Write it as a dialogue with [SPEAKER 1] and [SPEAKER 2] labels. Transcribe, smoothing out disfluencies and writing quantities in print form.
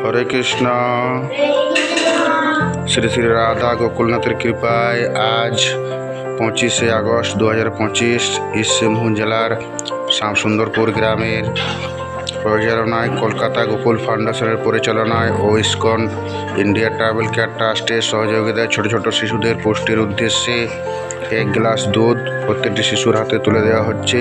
[SPEAKER 1] হরে কৃষ্ণ। শ্রী শ্রী রাধা গোকুলনাথের কৃপায় আজ 25শে August 2025 east Singhbhum জেলার শ্যামসুন্দরপুর গ্রামের পরিচালনায় কলকাতা গোকুল ফাউন্ডেশনের পরিচালনায় ও ইসকন ইন্ডিয়া ট্রাভেল কেয়ার ট্রাস্টের সহযোগিতায় ছোট ছোট শিশুদের পুষ্টির উদ্দেশ্যে 1 গ্লাস দুধ প্রত্যেকটি শিশুর হাতে তুলে দেওয়া হচ্ছে।